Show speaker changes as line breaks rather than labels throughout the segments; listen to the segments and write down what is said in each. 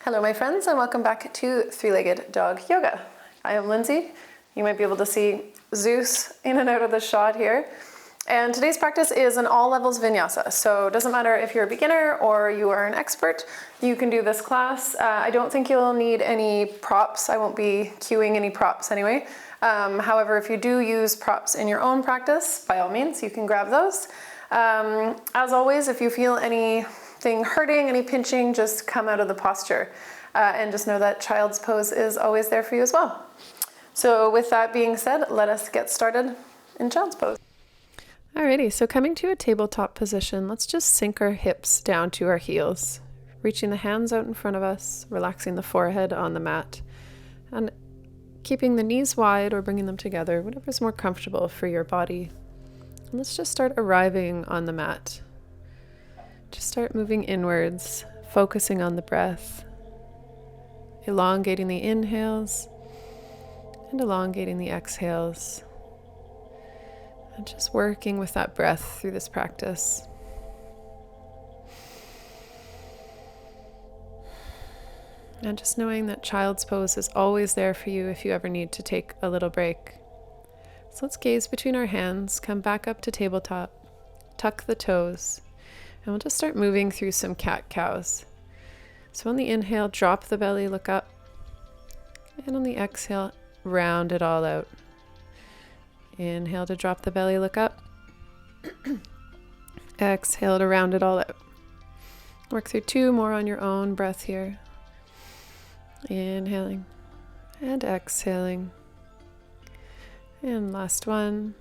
Hello my friends, and welcome back to Three-Legged Dog Yoga. I am Lindsay. You might be able to see Zeus in and out of the shot here. And today's practice is an all levels vinyasa. So it doesn't matter if you're a beginner or you are an expert, you can do this class. I don't think you'll need any props. I won't be cueing any props anyway. However, if you do use props in your own practice, by all means, you can grab those. As always, if you feel anything hurting, any pinching, just come out of the posture. And just know that child's pose is always there for you as well. So with that being said, let us get started in child's pose. Alrighty, so coming to a tabletop position, let's just sink our hips down to our heels, reaching the hands out in front of us, relaxing the forehead on the mat, and keeping the knees wide or bringing them together, whatever's more comfortable for your body. And let's just start arriving on the mat. Just start moving inwards, focusing on the breath, elongating the inhales and elongating the exhales. And just working with that breath through this practice. And just knowing that child's pose is always there for you if you ever need to take a little break. So let's gaze between our hands, come back up to tabletop, tuck the toes, and we'll just start moving through some cat-cows. So on the inhale, drop the belly, look up, and on the exhale, round it all out. Inhale to drop the belly, look up. Exhale to round it all out. Work through two more on your own breath here. Inhaling and exhaling. And last one.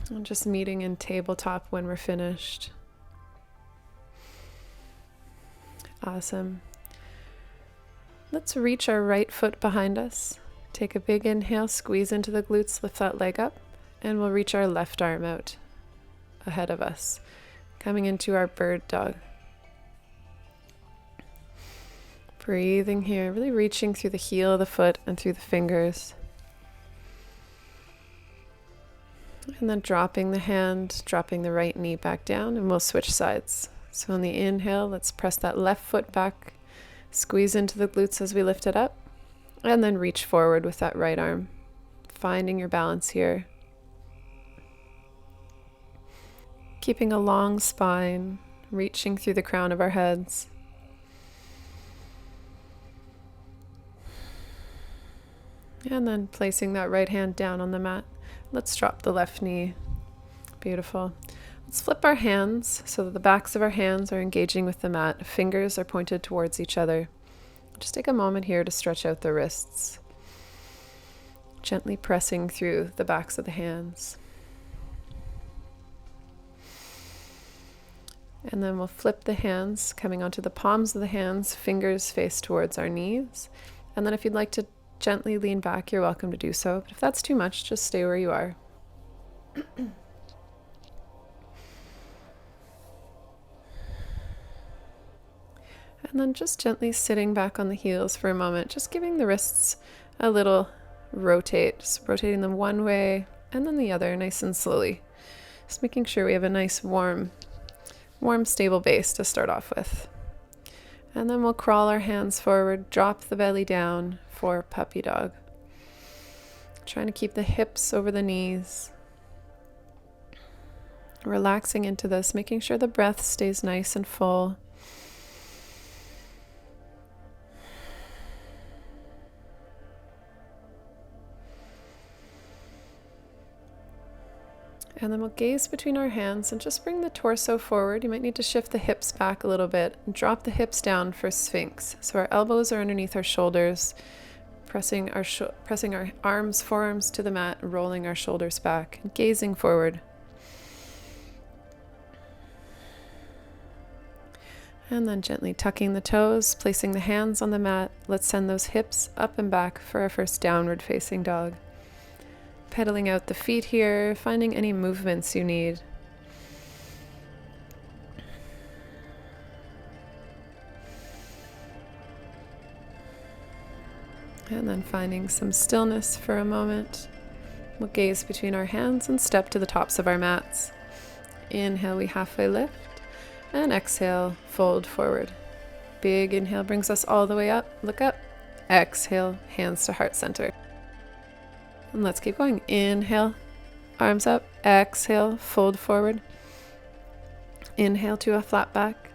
And just meeting in tabletop when we're finished. Awesome. Let's reach our right foot behind us. Take a big inhale, squeeze into the glutes, lift that leg up, and we'll reach our left arm out ahead of us, coming into our bird dog. Breathing here, really reaching through the heel of the foot and through the fingers. And then dropping the hand, dropping the right knee back down, and we'll switch sides. So on the inhale, let's press that left foot back, squeeze into the glutes as we lift it up. And then reach forward with that right arm, finding your balance here. Keeping a long spine, reaching through the crown of our heads. And then placing that right hand down on the mat. Let's drop the left knee. Beautiful. Let's flip our hands so that the backs of our hands are engaging with the mat. Fingers are pointed towards each other. Just take a moment here to stretch out the wrists, gently pressing through the backs of the hands. And then we'll flip the hands, coming onto the palms of the hands, fingers face towards our knees. And then if you'd like to gently lean back, you're welcome to do so. But if that's too much, just stay where you are. And then just gently sitting back on the heels for a moment, just giving the wrists a little rotate, just rotating them one way and then the other, nice and slowly. Just making sure we have a nice warm, stable base to start off with. And then we'll crawl our hands forward, drop the belly down for puppy dog. Trying to keep the hips over the knees. Relaxing into this, making sure the breath stays nice and full. And then we'll gaze between our hands and just bring the torso forward. You might need to shift the hips back a little bit and drop the hips down for Sphinx. So our elbows are underneath our shoulders, pressing our arms, forearms to the mat, rolling our shoulders back and gazing forward. And then gently tucking the toes, placing the hands on the mat. Let's send those hips up and back for our first downward facing dog. Pedaling out the feet here, finding any movements you need. And then finding some stillness for a moment. We'll gaze between our hands and step to the tops of our mats. Inhale, we halfway lift, and exhale, fold forward. Big inhale brings us all the way up. Look up. Exhale, hands to heart center. And let's keep going. Inhale, arms up. Exhale, fold forward. Inhale to a flat back.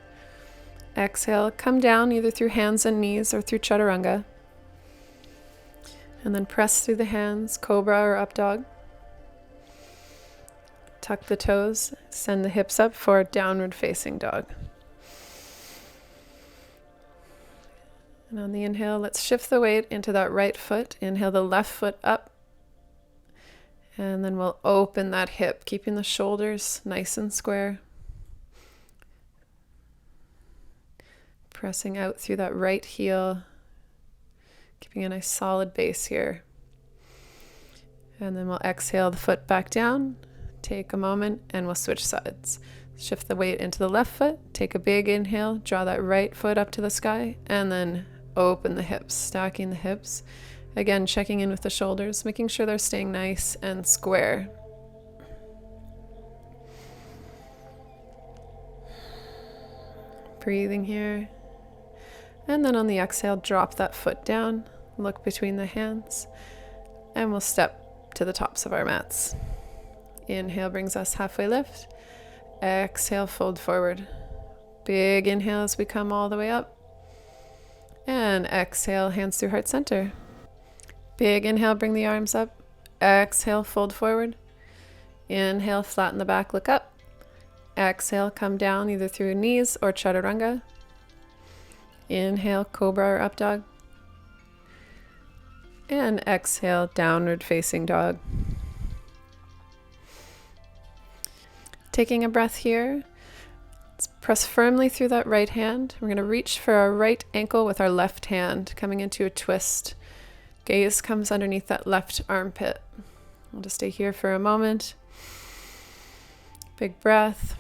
Exhale, come down either through hands and knees or through chaturanga. And then press through the hands, cobra or up dog. Tuck the toes, send the hips up for downward facing dog. And on the inhale, let's shift the weight into that right foot. Inhale the left foot up. And then we'll open that hip, keeping the shoulders nice and square. Pressing out through that right heel, keeping a nice solid base here. And then we'll exhale the foot back down. Take a moment and we'll switch sides. Shift the weight into the left foot. Take a big inhale, draw that right foot up to the sky, and then open the hips, stacking the hips. Again, checking in with the shoulders, making sure they're staying nice and square. Breathing here. And then on the exhale, drop that foot down, look between the hands, and we'll step to the tops of our mats. Inhale brings us halfway lift. Exhale, fold forward. Big inhale as we come all the way up. And exhale, hands through heart center. Big inhale, bring the arms up. Exhale, fold forward. Inhale, flatten the back, look up. Exhale, come down either through knees or chaturanga. Inhale, cobra or up dog. And exhale, downward facing dog. Taking a breath here. Let's press firmly through that right hand. We're going to reach for our right ankle with our left hand, coming into a twist. Gaze comes underneath that left armpit. I'll just stay here for a moment. Big breath.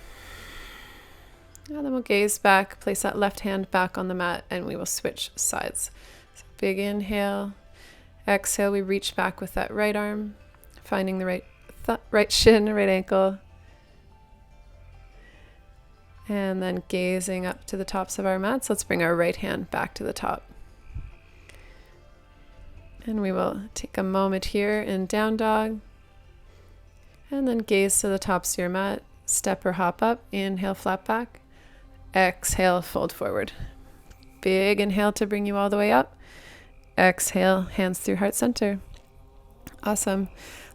And then we'll gaze back, place that left hand back on the mat, and we will switch sides. So big inhale. Exhale, we reach back with that right arm, finding the right shin, right ankle. And then gazing up to the tops of our mats, let's bring our right hand back to the top. And we will take a moment here in down dog. And then gaze to the tops of your mat, step or hop up, inhale, flat back. Exhale, fold forward. Big inhale to bring you all the way up. Exhale, hands through heart center. Awesome.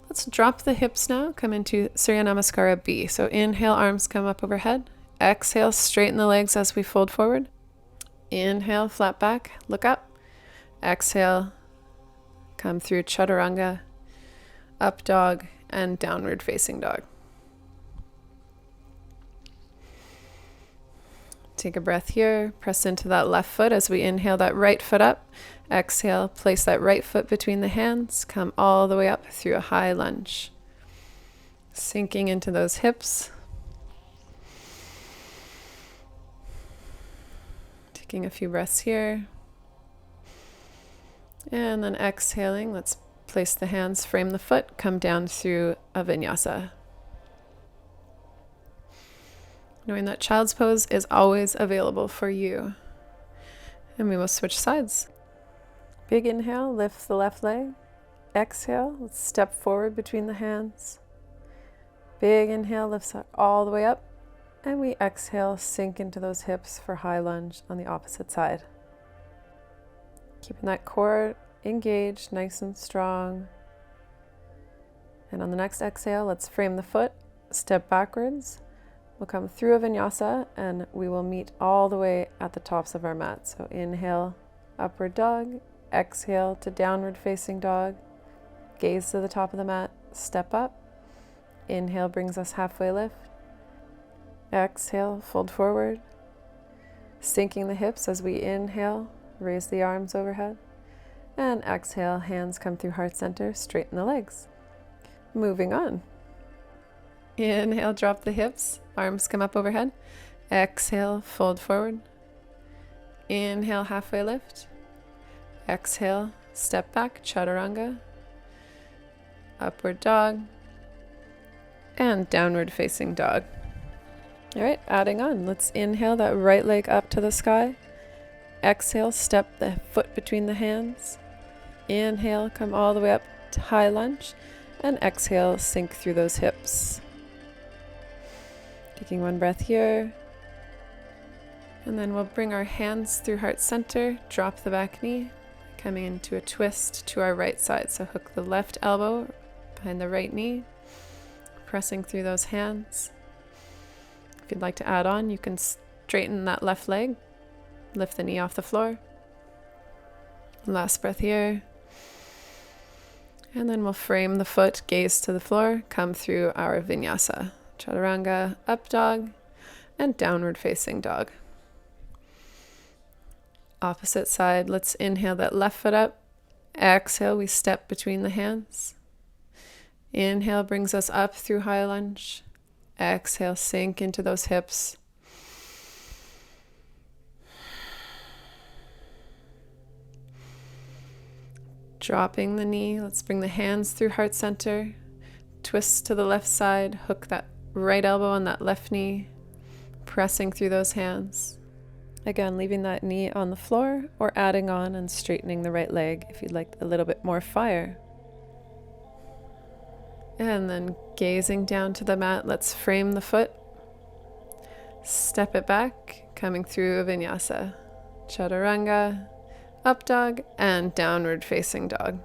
Let's drop the hips now, come into Surya Namaskara B. So inhale, arms come up overhead. Exhale, straighten the legs as we fold forward. Inhale, flat back, look up. Exhale, come through chaturanga, up dog, and downward facing dog. Take a breath here, press into that left foot as we inhale that right foot up. Exhale, place that right foot between the hands, come all the way up through a high lunge. Sinking into those hips. Taking a few breaths here. And then exhaling, let's place the hands, frame the foot, come down through a vinyasa. Knowing that child's pose is always available for you. And we will switch sides. Big inhale, lift the left leg. Exhale, let's step forward between the hands. Big inhale, lifts all the way up. And we exhale, sink into those hips for high lunge on the opposite side. Keeping that core engaged, nice and strong. And on the next exhale, let's frame the foot, step backwards. We'll come through a vinyasa and we will meet all the way at the tops of our mat. So inhale, upward dog. Exhale to downward facing dog. Gaze to the top of the mat, step up. Inhale brings us halfway lift. Exhale, fold forward. Sinking the hips as we inhale, raise the arms overhead. And exhale, hands come through heart center, straighten the legs. Moving on. Inhale, drop the hips, arms come up overhead. Exhale, fold forward. Inhale, halfway lift. Exhale, step back, chaturanga. Upward dog. And downward facing dog. All right, adding on. Let's inhale that right leg up to the sky. exhale, step the foot between the hands. Inhale, come all the way up to high lunge, and exhale, sink through those hips. Taking one breath here. And then we'll bring our hands through heart center, drop the back knee, coming into a twist to our right side. So hook the left elbow behind the right knee, pressing through those hands. If you'd like to add on, you can straighten that left leg, lift the knee off the floor. Last breath here. And then we'll frame the foot, gaze to the floor, come through our vinyasa. Chaturanga, up dog, and downward facing dog. Opposite side, let's inhale that left foot up. Exhale, we step between the hands. Inhale brings us up through high lunge. Exhale, sink into those hips. Dropping the knee, let's bring the hands through heart center. Twist to the left side, hook that right elbow on that left knee, pressing through those hands. Again, leaving that knee on the floor or adding on and straightening the right leg if you'd like a little bit more fire. And then gazing down to the mat, let's frame the foot. Step it back, coming through a vinyasa. Chaturanga, up dog, and downward facing dog.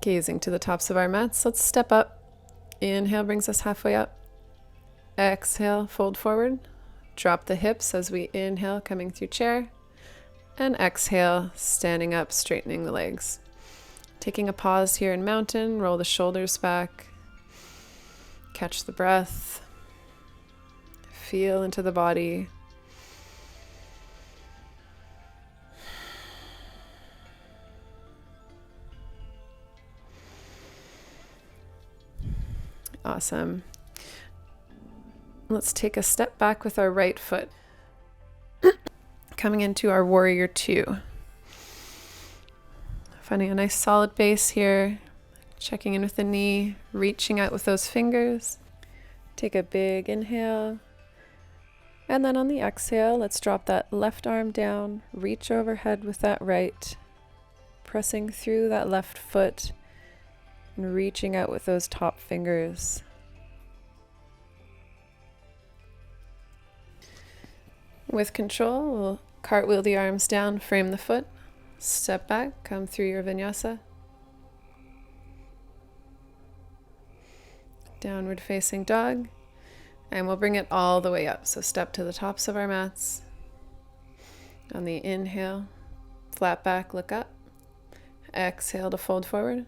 Gazing to the tops of our mats, let's step up. Inhale brings us halfway up. Exhale, fold forward. Drop the hips as we inhale, coming through chair. And exhale, standing up, straightening the legs. Taking a pause here in mountain, roll the shoulders back. Catch the breath. Feel into the body. Awesome. Let's take a step back with our right foot. Coming into our warrior two. Finding a nice solid base here. Checking in with the knee, reaching out with those fingers. Take a big inhale. And then on the exhale, let's drop that left arm down, reach overhead with that right, pressing through that left foot and reaching out with those top fingers. With control, we'll cartwheel the arms down, frame the foot, step back, come through your vinyasa. Downward facing dog. And we'll bring it all the way up. So step to the tops of our mats. On the inhale, flat back, look up. Exhale to fold forward.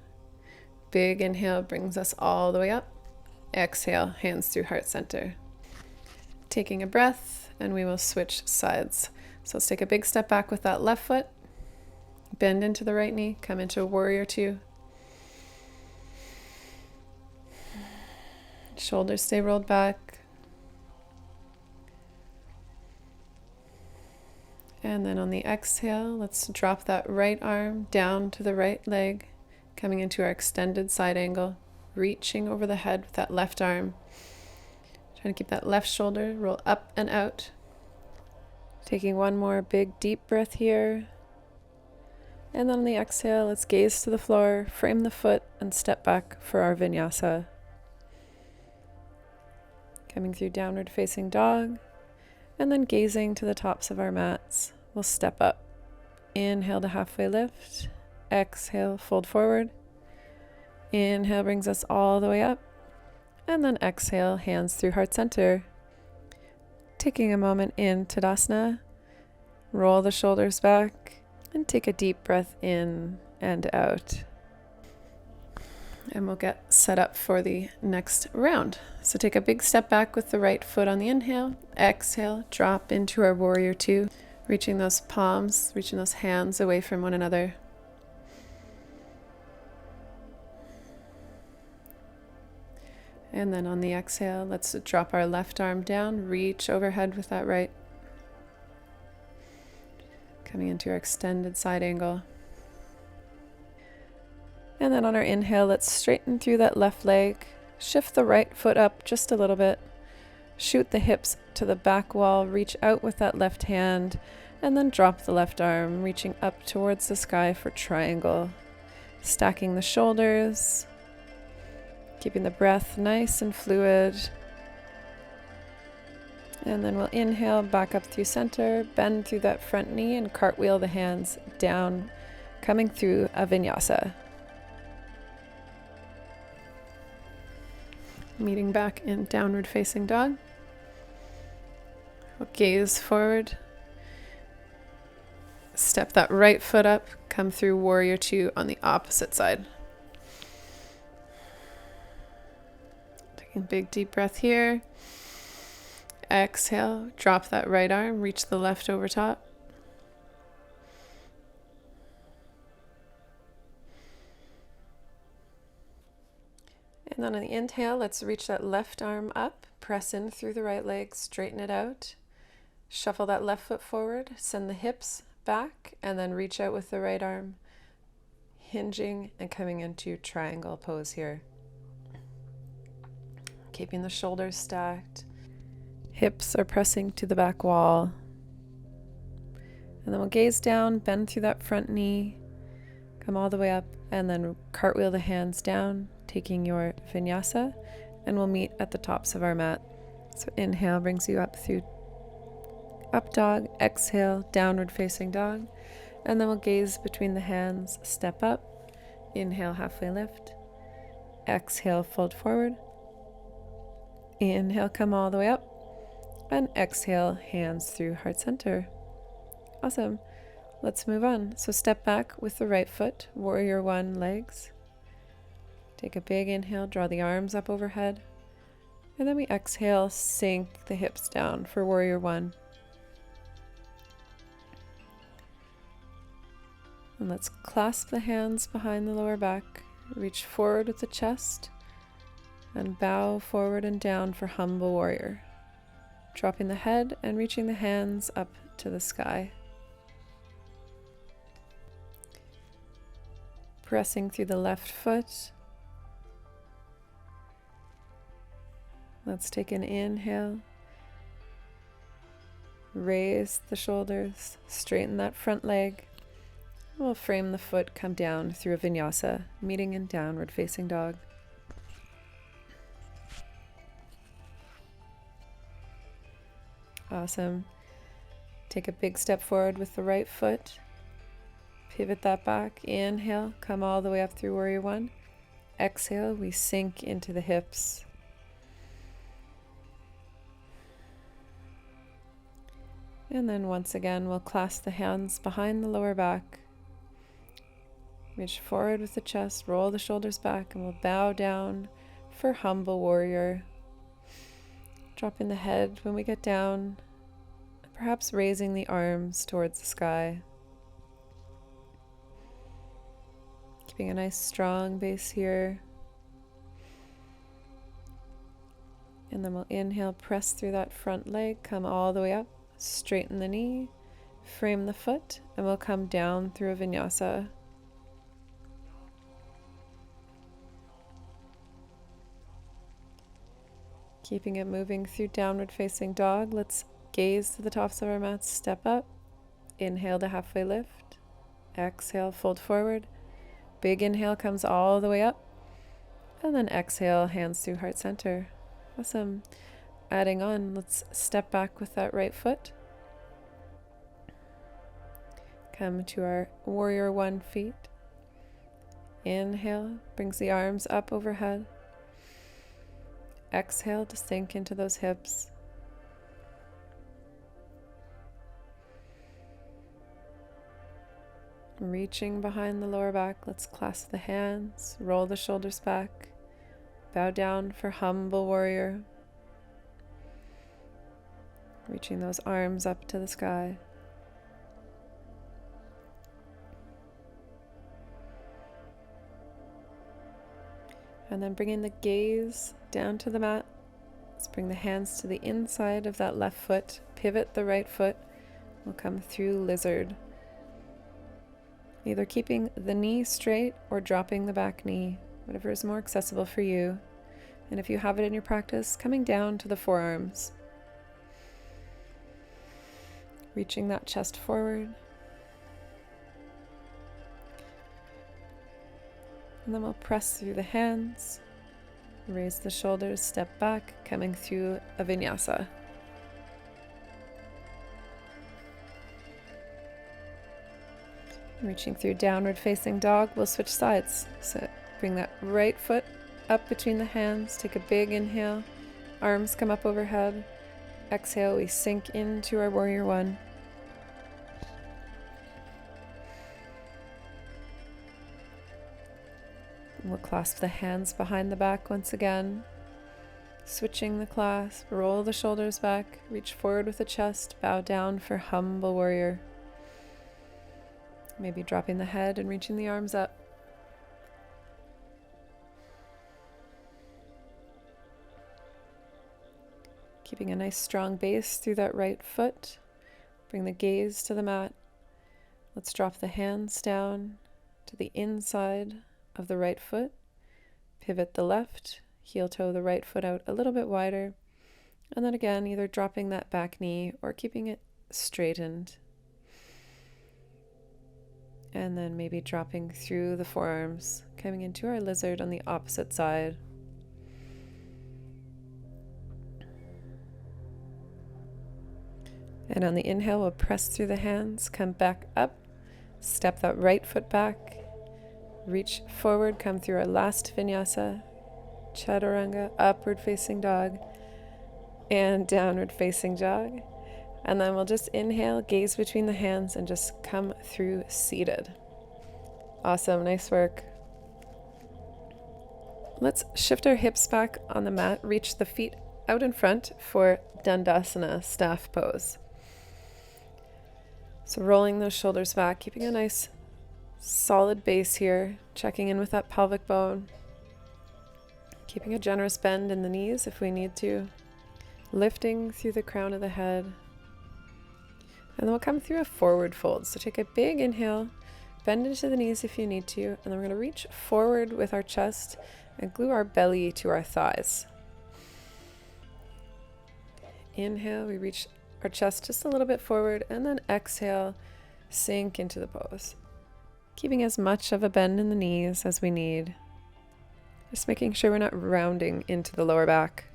Big inhale brings us all the way up. Exhale, hands through heart center. Taking a breath, and we will switch sides. So let's take a big step back with that left foot. Bend into the right knee, come into a warrior two. Shoulders stay rolled back. And then on the exhale, let's drop that right arm down to the right leg, coming into our extended side angle, reaching over the head with that left arm. Trying to keep that left shoulder roll up and out. Taking one more big deep breath here. And then on the exhale, let's gaze to the floor, frame the foot, and step back for our vinyasa. Coming through downward facing dog. And then gazing to the tops of our mats, we'll step up. Inhale to halfway lift. Exhale, fold forward. Inhale brings us all the way up. And then exhale, hands through heart center. Taking a moment in Tadasana. Roll the shoulders back. And take a deep breath in and out. And we'll get set up for the next round. So take a big step back with the right foot on the inhale. Exhale, drop into our warrior two, reaching those palms, reaching those hands away from one another. And then on the exhale, let's drop our left arm down, reach overhead with that right. Coming into our extended side angle. And then on our inhale, let's straighten through that left leg. Shift the right foot up just a little bit. Shoot the hips to the back wall, reach out with that left hand, and then drop the left arm, reaching up towards the sky for triangle. Stacking the shoulders, keeping the breath nice and fluid. And then we'll inhale back up through center, bend through that front knee, and cartwheel the hands down, coming through a vinyasa. Meeting back in downward facing dog. We'll gaze forward. Step that right foot up, come through warrior two on the opposite side. Taking a big deep breath here. Exhale, drop that right arm, reach the left over top. And then on the inhale, let's reach that left arm up, press in through the right leg, straighten it out. Shuffle that left foot forward, send the hips back, and then reach out with the right arm, hinging and coming into triangle pose here. Keeping the shoulders stacked. Hips are pressing to the back wall. And then we'll gaze down, bend through that front knee, come all the way up, and then cartwheel the hands down, taking your vinyasa, and we'll meet at the tops of our mat. So inhale brings you up through up dog, exhale, downward facing dog, and then we'll gaze between the hands, step up, inhale, halfway lift, exhale, fold forward, inhale, come all the way up, and exhale, hands through heart center. Awesome. Let's move on. So step back with the right foot, warrior one, legs. Take a big inhale, draw the arms up overhead, and then we exhale, sink the hips down for warrior one. And let's clasp the hands behind the lower back, reach forward with the chest, and bow forward and down for humble warrior. Dropping the head and reaching the hands up to the sky. Pressing through the left foot. Let's take an inhale. Raise the shoulders, straighten that front leg. We'll frame the foot, come down through a vinyasa, meeting in downward facing dog. Awesome. Take a big step forward with the right foot. Pivot that back. Inhale, come all the way up through warrior one. Exhale, we sink into the hips. And then once again, we'll clasp the hands behind the lower back. Reach forward with the chest, roll the shoulders back, and we'll bow down for humble warrior. Dropping the head when we get down, perhaps raising the arms towards the sky. Keeping a nice strong base here. And then we'll inhale, press through that front leg, come all the way up, straighten the knee, frame the foot, and we'll come down through a vinyasa. Keeping it moving through downward facing dog. Let's gaze to the tops of our mats, step up, inhale to halfway lift, exhale, fold forward, big inhale comes all the way up, and then exhale, hands through heart center. Awesome. Adding on, let's step back with that right foot. Come to our warrior one feet. Inhale, brings the arms up overhead. Exhale to sink into those hips. Reaching behind the lower back, let's clasp the hands, roll the shoulders back, bow down for humble warrior. Reaching those arms up to the sky. And then bringing the gaze down to the mat. Let's bring the hands to the inside of that left foot. Pivot the right foot. We'll come through lizard. Either keeping the knee straight or dropping the back knee, whatever is more accessible for you. And if you have it in your practice, coming down to the forearms. Reaching that chest forward. And then we'll press through the hands, raise the shoulders, step back, coming through a vinyasa. Reaching through downward facing dog, we'll switch sides. So bring that right foot up between the hands, take a big inhale, arms come up overhead. Exhale, we sink into our warrior one. We'll clasp the hands behind the back once again. Switching the clasp, roll the shoulders back, reach forward with the chest, bow down for humble warrior. Maybe dropping the head and reaching the arms up. Keeping a nice strong base through that right foot. Bring the gaze to the mat. Let's drop the hands down to the inside of the right foot. Pivot the left, heel toe the right foot out a little bit wider. And then again, either dropping that back knee or keeping it straightened. And then maybe dropping through the forearms, coming into our lizard on the opposite side. And on the inhale, we'll press through the hands, come back up, step that right foot back, reach forward, come through our last vinyasa, chaturanga, upward facing dog, and downward facing dog. And then we'll just inhale, gaze between the hands, and just come through seated. Awesome, nice work. Let's shift our hips back on the mat, reach the feet out in front for Dandasana, staff pose. So rolling those shoulders back, keeping a nice solid base here, checking in with that pelvic bone. Keeping a generous bend in the knees if we need to. Lifting through the crown of the head. And then we'll come through a forward fold. So take a big inhale, bend into the knees if you need to, and then we're going to reach forward with our chest and glue our belly to our thighs. Inhale, we reach our chest just a little bit forward, and then exhale, sink into the pose. Keeping as much of a bend in the knees as we need. Just making sure we're not rounding into the lower back.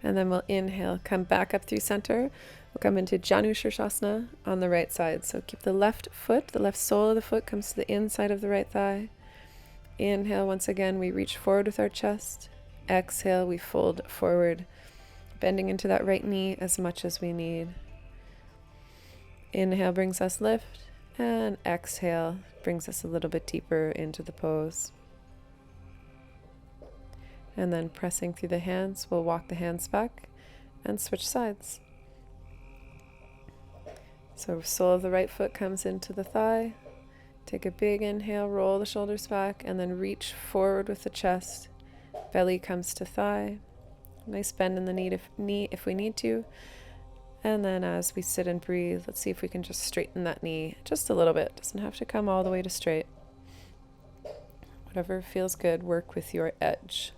And then we'll inhale, come back up through center. We'll come into Janu Shirshasana on the right side. So keep the left foot, the left sole of the foot comes to the inside of the right thigh. Inhale, once again, we reach forward with our chest. Exhale, we fold forward, bending into that right knee as much as we need. Inhale brings us lift, and exhale brings us a little bit deeper into the pose. And then pressing through the hands, we'll walk the hands back and switch sides. So sole of the right foot comes into the thigh. Take a big inhale, roll the shoulders back, and then reach forward with the chest. Belly comes to thigh. Nice bend in the knee if we need to. And then as we sit and breathe, let's see if we can just straighten that knee just a little bit. Doesn't have to come all the way to straight. Whatever feels good, work with your edge.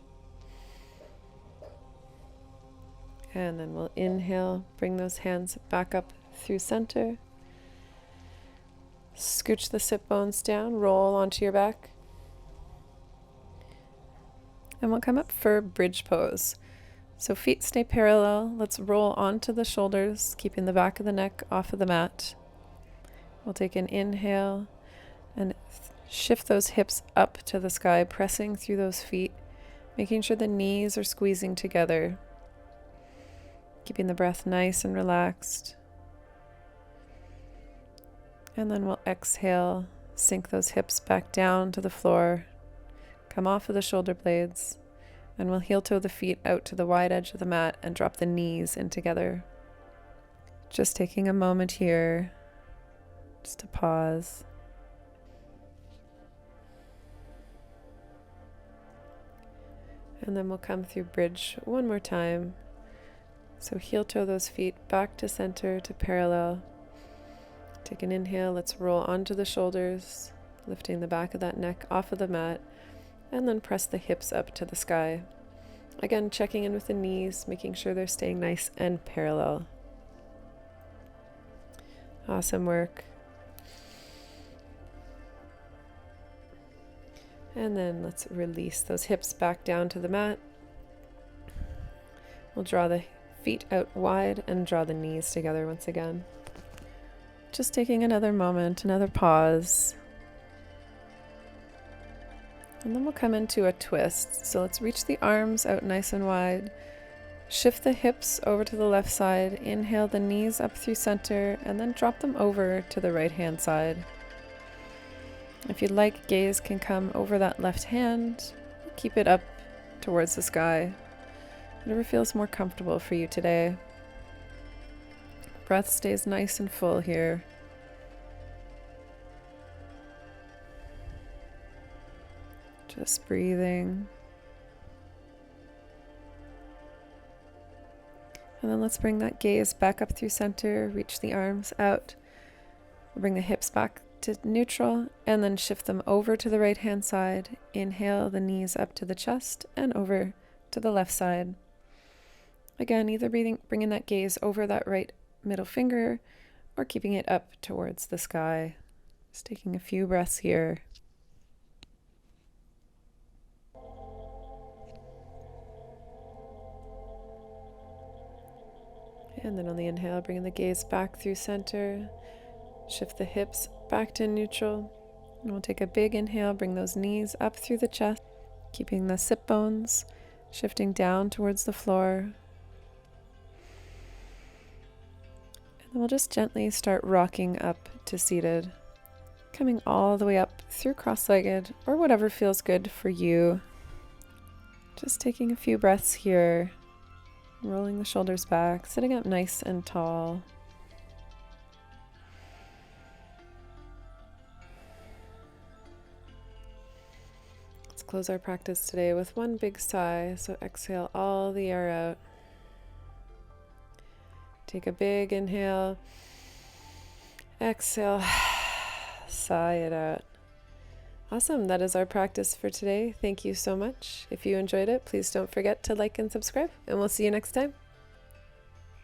And then we'll inhale, bring those hands back up through center. Scooch the sit bones down, roll onto your back. And we'll come up for bridge pose. So feet stay parallel. Let's roll onto the shoulders, keeping the back of the neck off of the mat. We'll take an inhale and shift those hips up to the sky, pressing through those feet, making sure the knees are squeezing together. Keeping the breath nice and relaxed. And then we'll exhale, sink those hips back down to the floor, come off of the shoulder blades, and we'll heel toe the feet out to the wide edge of the mat and drop the knees in together. Just taking a moment here, just to pause. And then we'll come through bridge one more time. So heel toe those feet back to center to parallel. Take an inhale, let's roll onto the shoulders, lifting the back of that neck off of the mat. and then press the hips up to the sky. Again, checking in with the knees, making sure they're staying nice and parallel. Awesome work. And then let's release those hips back down to the mat. We'll draw the feet out wide and draw the knees together once again. Just taking another moment, another pause. And then we'll come into a twist. So let's reach the arms out nice and wide. Shift the hips over to the left side. Inhale the knees up through center and then drop them over to the right hand side. If you'd like, gaze can come over that left hand. Keep it up towards the sky. Whatever feels more comfortable for you today. Breath stays nice and full here. Just breathing. And then let's bring that gaze back up through center, reach the arms out. We'll bring the hips back to neutral and then shift them over to the right hand side. Inhale the knees up to the chest and over to the left side. Again, either bringing that gaze over that right middle finger or keeping it up towards the sky. Just taking a few breaths here. And then on the inhale, bringing the gaze back through center. Shift the hips back to neutral. And we'll take a big inhale, bring those knees up through the chest, keeping the sit bones shifting down towards the floor. And then we'll just gently start rocking up to seated, coming all the way up through cross-legged or whatever feels good for you. Just taking a few breaths here, rolling the shoulders back, sitting up nice and tall. Close our practice today with one big sigh. So exhale all the air out. Take a big inhale. Exhale. Sigh it out. Awesome. That is our practice for today. Thank you so much. If you enjoyed it, please don't forget to like and subscribe, and we'll see you next time.